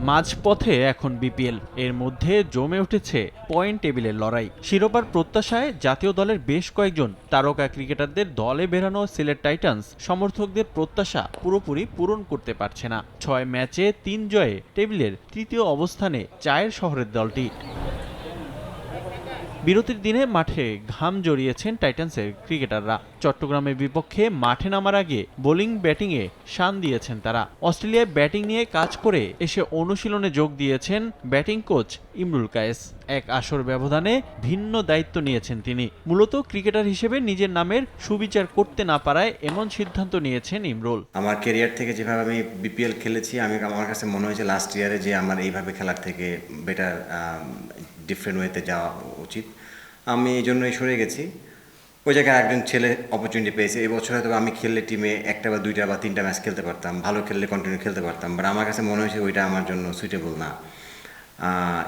মাঝপথে এখন বিপিএল, এর মধ্যে জমে উঠেছে পয়েন্ট টেবিলের লড়াই। শিরোপার প্রত্যাশায় জাতীয় দলের বেশ কয়েকজন তারকা ক্রিকেটারদের দলে বেরানো সিলেট টাইটান্স সমর্থকদের প্রত্যাশা পুরোপুরি পূরণ করতে পারছে না। ৬ ম্যাচে ৩ জয়ে টেবিলের তৃতীয় অবস্থানে চায়ের শহরের দলটি। বিরতির দিনে মাঠে ঘাম জড়িয়েছেন টাইটান্সের ক্রিকেটাররা। চট্টগ্রামের বিপক্ষে মাঠে নামার আগে বোলিং ব্যাটিংয়ে শান দিয়েছেন তারা। অস্ট্রেলিয়ায় ব্যাটিং নিয়ে কাজ করে এসে অনুশীলনে যোগ দিয়েছেন ব্যাটিং কোচ ইমরুল কায়েস। এক আসর ব্যবধানে ভিন্ন দায়িত্ব নিয়েছেন তিনি। মূলত ক্রিকেটার হিসেবে নিজের নামের সুবিচার করতে না পারায় এমন সিদ্ধান্ত নিয়েছেন ইমরুল। আমার ক্যারিয়ার থেকে যেভাবে আমি বিপিএল খেলেছি, আমার কাছে মনে হয়েছে লাস্ট ইয়ারে যে আমার এইভাবে খেলার থেকে বেটার ডিফারেন্ট ওয়েতে যাওয়া উচিত। আমি এই জন্যই সরে গেছি। ওই জায়গায় একজন ছেলে অপরচুনিটি পেয়েছে। এই বছর হয়তো আমি খেললে টিমে একটা বা দুইটা বা তিনটা ম্যাচ খেলতে পারতাম, ভালো খেললে কন্টিনিউ খেলতে পারতাম, বাট আমার কাছে মনে হয়েছে ওইটা আমার জন্য সুইটেবল না।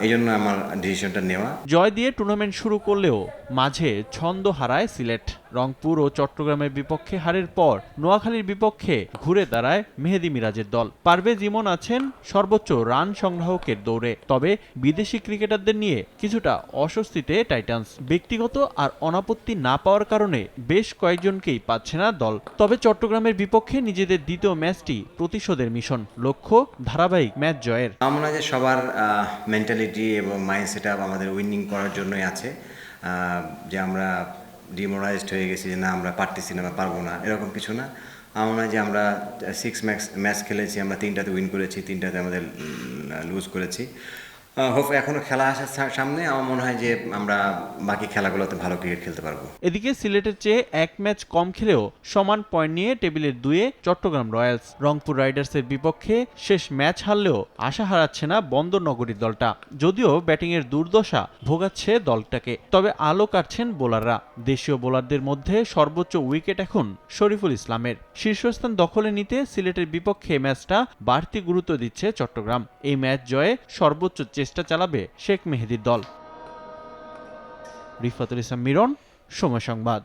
এই জন্য আমার ডিসিশনটা নেওয়া। জয় দিয়ে টুর্নামেন্ট শুরু করলেও মাঝে ছন্দ হারায় সিলেট। রংপুর ও চট্টগ্রামের বিপক্ষে হারের পর নোয়াখালীর বিপক্ষে ঘুরে দাঁড়ায় মেহেদী মিরাজের দল। পারভেজ ইমন আছেন সর্বোচ্চ রান সংগ্রাহকের দৌড়ে। তবে বিদেশি ক্রিকেটারদের নিয়ে কিছুটা অস্বস্তিতে টাইটান্স। ব্যক্তিগত আর অনাপত্তি না পাওয়ার কারণে বেশ কয়েকজনকেই পাচ্ছে না দল। তবে চট্টগ্রামের বিপক্ষে নিজেদের দ্বিতীয় ম্যাচটি প্রতিশোধের মিশন, লক্ষ্য ধারাবাহিক ম্যাচ জয়ের। আমার মনে হয় যে সবার মেন্টালিটি এবং মাইন্ড সেট আপ আমাদের উইনিং করার জন্যই আছে। যে আমরা ডিমোরালাইজড হয়ে গেছি যে না আমরা পারতেছি না বা পারবো না, এরকম কিছু না। আমার মনে হয় যে আমরা 6 ম্যাচ খেলেছি, আমরা 3টাতে উইন করেছি, 3টাতে আমাদের লুজ করেছি। হোপ এখনও খেলা আসার সামনে, আমার মনে হয় যে আমরা বাকি খেলাগুলোতে ভালো ক্রিকেট খেলতে পারবো। এদিকে সিলেটের চেয়ে এক ম্যাচ কম খেলেও সমান পয়েন্ট নিয়ে টেবিলের 2-এ চট্টগ্রাম রয়্যালস। রংপুর রাইডার্সের বিপক্ষে শেষ ম্যাচ হারলেও আশা হারাচ্ছে না বন্দর নগরীর দলটা। যদিও ব্যাটিংয়ের দুর্দশা ভোগাচ্ছে দলটাকে, তবে আলো কাটছেন বোলাররা। দেশীয় বোলারদের মধ্যে সর্বোচ্চ উইকেট এখন শরীফুল ইসলামের। শীর্ষস্থান দখলে নিতে সিলেটের বিপক্ষে ম্যাচটা বাড়তি গুরুত্ব দিচ্ছে চট্টগ্রাম। এই ম্যাচ জয়ে সর্বোচ্চ চেষ্টা চালাবে শেখ মেহেদীর দল। রিফাতুল ইসলাম মিরন, সময় সংবাদ।